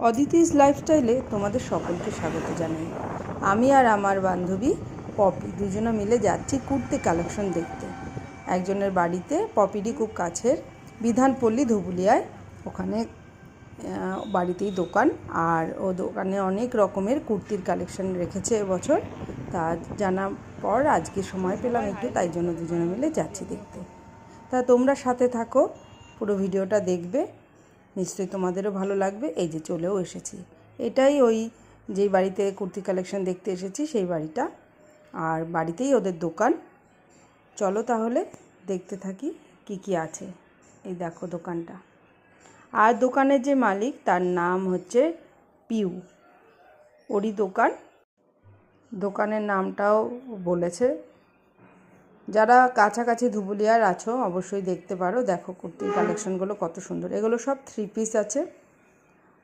অদিতিস লাইফস্টাইলে তোমাদের সকলকে স্বাগত জানাই। আমি আর আমার বান্ধবী পপি দুজনে মিলে যাচ্ছি কুর্তি কালেকশন দেখতে একজনের বাড়িতে। পপিরই খুব কাছের বিধানপল্লী ধুবুলিয়ায়, ওখানে বাড়িতেই দোকান, আর ও দোকানে অনেক রকমের কুর্তির কালেকশন রেখেছে এবছর। তা জানার পর আজকে সময় পেলাম একটু, তাই জন্য দুজনে মিলে যাচ্ছি দেখতে। তা তোমরা সাথে থাকো, পুরো ভিডিওটা দেখবে, নিশ্চয়ই তোমাদেরও ভালো লাগবে। এই যে চলেও এসেছি, এটাই ওই যেই বাড়িতে কুর্তি কালেকশন দেখতে এসেছি সেই বাড়িটা, আর বাড়িতেই ওদের দোকান। চলো তাহলে দেখতে থাকি কি কি আছে। এই দেখো দোকানটা, আর দোকানের যে মালিক তার নাম হচ্ছে পিউ, ওরই দোকান। দোকানের নামটাও বলেছে। যারা কাছাকাছি ধুবুলিয়ার আছো অবশ্যই দেখতে পারো। দেখো কুর্তির কালেকশনগুলো কত সুন্দর, এগুলো সব 3 পিস আছে।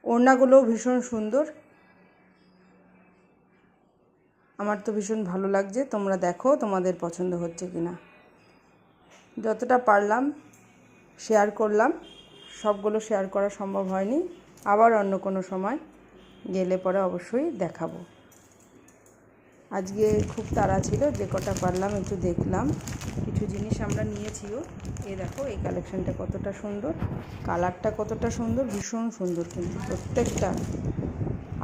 ওড়নাগুলোও ভীষণ সুন্দর, আমার তো ভীষণ ভালো লাগছে। তোমরা দেখো তোমাদের পছন্দ হচ্ছে কি না। যতটা পারলাম শেয়ার করলাম, সবগুলো শেয়ার করা সম্ভব হয়নি, আবার অন্য কোনো সময় গেলে পরে অবশ্যই দেখাবো। আজকে খুব তাড়া ছিল, যে কটা পারলাম একটু দেখলাম। কিছু জিনিস আমরা নিয়েছিও। এই দেখো এই কালেকশনটা কতটা সুন্দর, কালারটা কতটা সুন্দর, ভীষণ সুন্দর কিন্তু প্রত্যেকটা।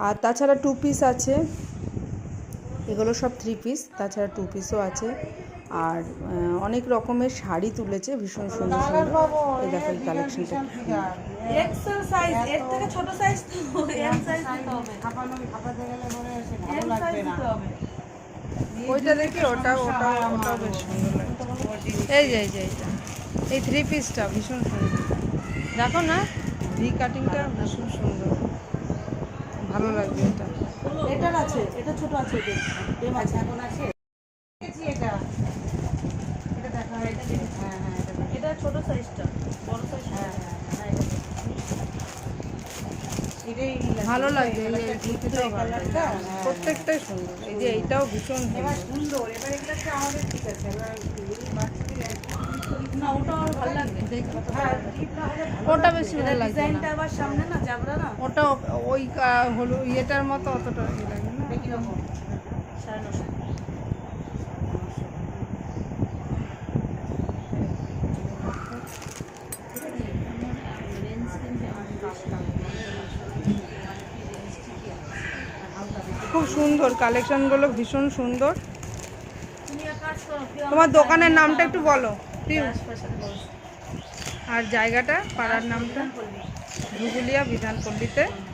আর তাছাড়া 2 পিস আছে, এগুলো সব 3 পিস, তাছাড়া 2 পিসও আছে। আর অনেক রকমের শাড়ি তুলেছে, ভীষণ সুন্দর সুন্দর। এই দেখো এই কালেকশনটা এক্সেল সাইজ, এর থেকে ছোট সাইজ তো এম সাইজ দিতে হবে। এম সাইজ দিতে হবে। ওইটা দেখি, ওটাও বেশ সুন্দর লাগছে। এই যে এইটা, এই 3 পিসটা ভীষণ সুন্দর। দেখো না, ভি কাটিংটা ভীষণ সুন্দর, ভালো লাগবে এটা। এটার আছে, এটা ছোট আছে, এম আছে এখন আছে। এটা এটা দেখা হয়, হ্যাঁ হ্যাঁ এটা ছোট সাইজটা, বড় সাইজ হ্যাঁ হ্যাঁ এটাই ভালো লাগবে। প্রত্যেকটাই সুন্দর। এই যে এইটাও ভীষণ সুন্দর। এবার এটা আমাদের ঠিক আছে, এবার না ওটা আমার ভালো লাগবে। ওটা বেশি ভালো লাগবে, ডিজাইনটা আবার সামনে না জাবরা না, ওটা ওই হলো ইয়েটার মতো অতটা ইয়ে লাগে না। কি রকম 950 খুব সুন্দর কালেকশনগুলো, ভীষণ সুন্দর। তোমার দোকানের নামটা একটু বলো প্লিজ, আর জায়গাটা, পাড়ার নামটা। ধুবুলিয়া বিধানপল্লীতে।